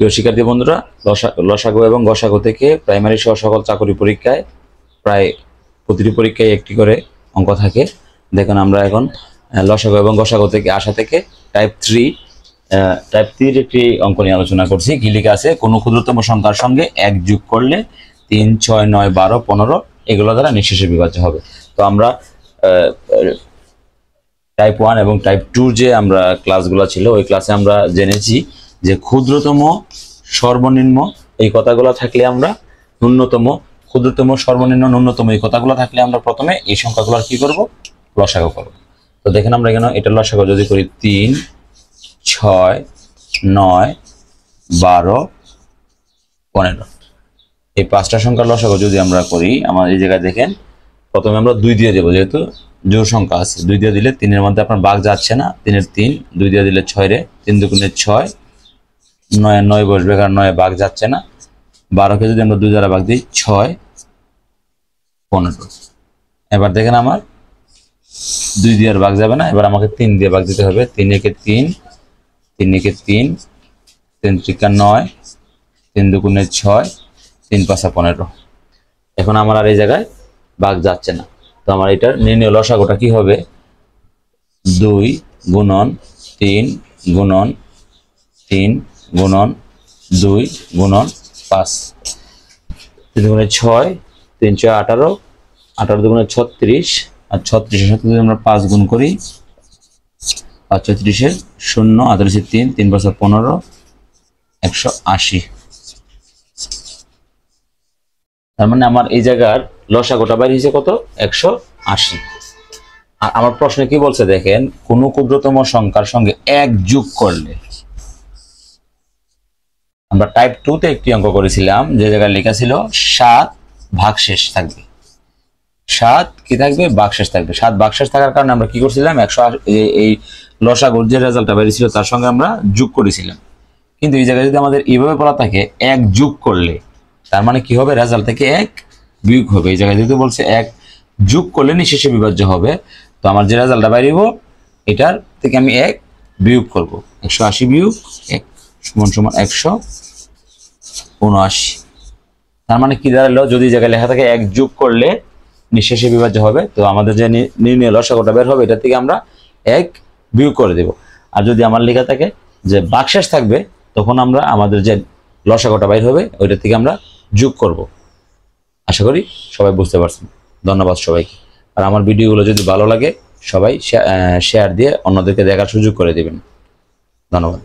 প্রিয় শিক্ষার্থী বন্ধুরা, লসাগু এবং গসাগু থেকে প্রাইমারি সহ সকল চাকরি পরীক্ষায় প্রায় প্রতিটি পরীক্ষায় একটি করে অঙ্ক থাকে। দেখুন আমরা এখন লসাগু এবং গসাগু থেকে আসা থেকে টাইপ 3 একটি অঙ্ক নিয়ে আলোচনা করছি। কি লেখা আছে? কোনো ক্ষুদ্রতম সংখ্যার সঙ্গে 1 যোগ করলে 3, 6, 9, 12, 15 এগুলো দ্বারা নিঃশেষে বিভাজ্য হবে। তো আমরা টাইপ 1 এবং টাইপ 2 যে আমরা ক্লাসগুলো ছিল ওই ক্লাসে আমরা জেনেছি যে ক্ষুদ্রতম সর্বনিম্ন এই কথাগুলো থাকলে আমরা ক্ষুদ্রতম সর্বনিম্ন ন্যূনতম এই কথাগুলো থাকলে আমরা প্রথমে এই সংখ্যাগুলোর কি করব? লসাগু করব। তো দেখেন আমরা এখানে এটা লসাগু যদি করি 3, 6, 9, 12, 15 এই পাঁচটা সংখ্যার লসাগু যদি আমরা করি, আমার এই জায়গায় দেখেন প্রথমে আমরা 2 দিয়ে দেবো, যেহেতু জোড় সংখ্যা আছে 2 দিয়ে দিলে 3-এর মধ্যে আপনার ভাগ যাচ্ছে না, 3-এর 3, 2 দিয়ে দিলে 6 রে 3 দুগুণে 6, 9 9 বসবে কারণ 9 ভাগ যাচ্ছে না। 12কে যদি আমরা 2 দ্বারা ভাগ দিই 6, 15। এবার দেখেন আমার 2 দিয়ে আর ভাগ যাবে না, এবার আমাকে 3 দিয়ে ভাগ দিতে হবে। 3 একে 3, 3 একে 3, 3 3 9, 3 দুগুণে 6, 3 5 15। এখন আমার আর এই জায়গায় ভাগ যাচ্ছে না, তো আমার এটার নির্ণয় লসাগুটা কি হবে? 2 গুণন 3 গুণন 3 গুণন 2 গুণন 5, 3 দুগুণে 6, 3 6 18, 18 দুগুণে 36, আর 36-এর সাথে যদি আমরা 5 গুণ করি 5 36-এর 0, 38-এর 3, 3 5 15, 180। তার মানে আমার এই জায়গার লসাগুটা বাইরে হয়েছে কত? 180। আর আমার প্রশ্নে কি বলছে দেখেন, কোন ক্ষুদ্রতম সংখ্যার সঙ্গে 1 যোগ করলে, আমরা টাইপ 2 তে একটি অঙ্ক করেছিলাম যে জায়গায় লেখা ছিল 7 ভাগশেষ থাকবে। 7 কি থাকবে? ভাগশেষ থাকবে। 7 ভাগশেষ থাকার কারণে আমরা কি করছিলাম? 180 এই লসাগুর যে রেজাল্টটা বেরিয়েছিল তার সঙ্গে আমরা যোগ করেছিলাম। কিন্তু এই জায়গায় যদি আমাদের এইভাবে বলা থাকে 1 যোগ করলে, তার মানে কি হবে? রেজাল্ট থেকে 1 বিয়োগ হবে। এই জায়গায় যদি বলছে 1 যোগ করলে নিঃশেষে বিভাজ্য হবে, তো আমার যে রেজাল্টটা বেরিয়ে এটার থেকে আমি 1 বিয়োগ করব। 180 বিয়োগ 1 সমান সমান 179। তার মানে কি দাঁড়ালো? যদি এই জায়গায় লেখা থাকে 1 যোগ করলে নিঃশেষে বিভাজ্য হবে, তো আমাদের যে নির্ণয় লসাগুটা বের হবে এটা থেকে আমরা 1 বিয়োগ করে দেব। আর যদি আমার লেখা থাকে যে ভাগশেষ থাকবে, তখন আমরা আমাদের যে লসাগুটা বাইর হবে ওইটা থেকে আমরা যোগ করব। আশা করি সবাই বুঝতে পারছেন। ধন্যবাদ সবাইকে। আর আমার ভিডিওগুলো যদি ভালো লাগে সবাই শেয়ার দিয়ে অন্যদেরকে দেখার সুযোগ করে দেবেন। ধন্যবাদ।